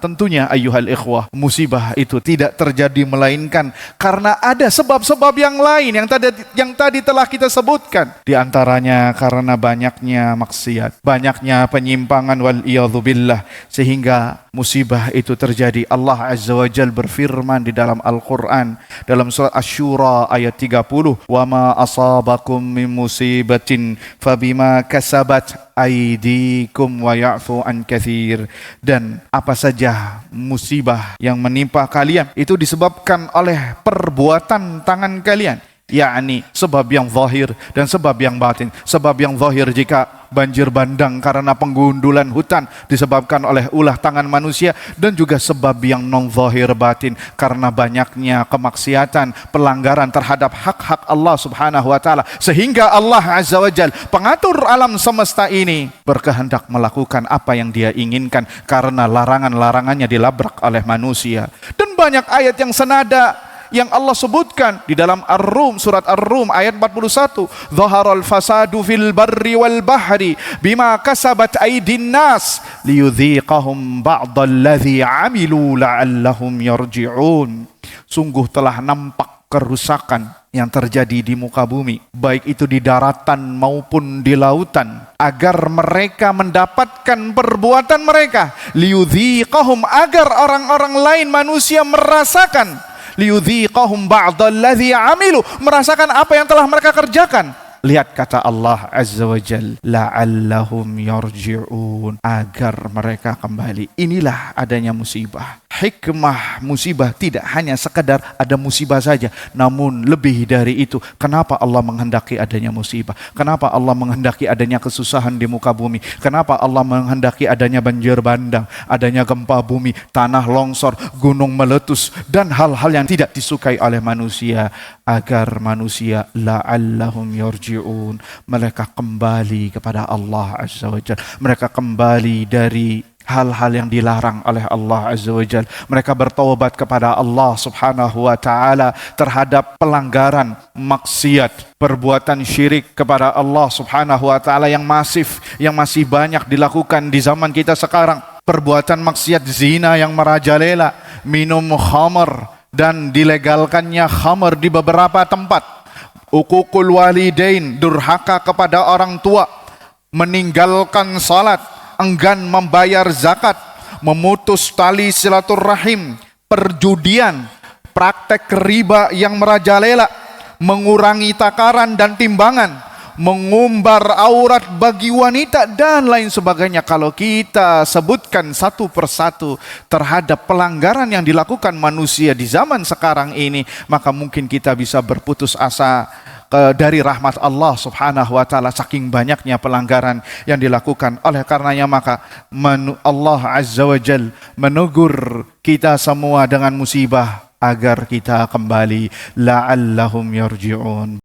tentunya ayyuhal ikhwah, musibah itu tidak terjadi melainkan karena ada sebab-sebab yang lain yang tadi telah kita sebutkan. Di antaranya karena banyaknya maksiat, banyaknya penyimpangan wal iyadzubillah, sehingga musibah itu terjadi. Allah Azza wa Jalla berfirman di dalam Al-Quran dalam surat Asy-Syura ayat 30, wa ma asabakum min musibatin fabima kasabat aydikum wa ya'fu an katsir. Dan apa saja musibah yang menimpa kalian itu disebabkan oleh perbuatan tangan kalian, yakni sebab yang zahir dan sebab yang batin. Sebab yang zahir jika banjir bandang karena penggundulan hutan disebabkan oleh ulah tangan manusia, dan juga sebab yang non-zahir batin karena banyaknya kemaksiatan, pelanggaran terhadap hak-hak Allah Subhanahu wa taala, sehingga Allah Azza wa Jalla, pengatur alam semesta ini, berkehendak melakukan apa yang Dia inginkan karena larangan-larangannya dilabrak oleh manusia. Dan banyak ayat yang senada yang Allah sebutkan di dalam Ar-Rum, surat Ar-Rum ayat 41, "Dhaharal fasadu fil barri wal bahri bima kasabat aydin nas liyudhiqahum ba'dalladzi 'amilu la'allahum yarji'un." Sungguh telah nampak kerusakan yang terjadi di muka bumi, baik itu di daratan maupun di lautan, agar mereka mendapatkan perbuatan mereka, liyudhiqahum, agar orang-orang lain manusia merasakan, liyudhiqahum ba'dalladzi 'amilu, merasakan apa yang telah mereka kerjakan. Lihat kata Allah Azza wa Jalla, la'allahum yarji'un, agar mereka kembali. Inilah adanya musibah. Hikmah musibah tidak hanya sekedar ada musibah saja, namun lebih dari itu. Kenapa Allah menghendaki adanya musibah? Kenapa Allah menghendaki adanya kesusahan di muka bumi? Kenapa Allah menghendaki adanya banjir bandang, adanya gempa bumi, tanah longsor, gunung meletus, dan hal-hal yang tidak disukai oleh manusia? Agar manusia la'allahum yarji'un, mereka kembali kepada Allah Azza wa Jalla. Mereka kembali dari hal-hal yang dilarang oleh Allah Azza wa Jalla. Mereka bertaubat kepada Allah Subhanahu wa taala terhadap pelanggaran, maksiat, perbuatan syirik kepada Allah Subhanahu wa taala yang masif, yang masih banyak dilakukan di zaman kita sekarang. Perbuatan maksiat zina yang merajalela, minum khamar dan dilegalkannya khamar di beberapa tempat, uququl walidain, durhaka kepada orang tua, meninggalkan salat, enggan membayar zakat, memutus tali silaturahim, perjudian, praktek riba yang merajalela, mengurangi takaran dan timbangan, mengumbar aurat bagi wanita, dan lain sebagainya. Kalau kita sebutkan satu persatu terhadap pelanggaran yang dilakukan manusia di zaman sekarang ini, maka mungkin kita bisa berputus asa dari rahmat Allah Subhanahu wa taala, saking banyaknya pelanggaran yang dilakukan. Oleh karenanya maka Allah Azza wa Jalla menegur kita semua dengan musibah agar kita kembali, la'allahum yarji'un.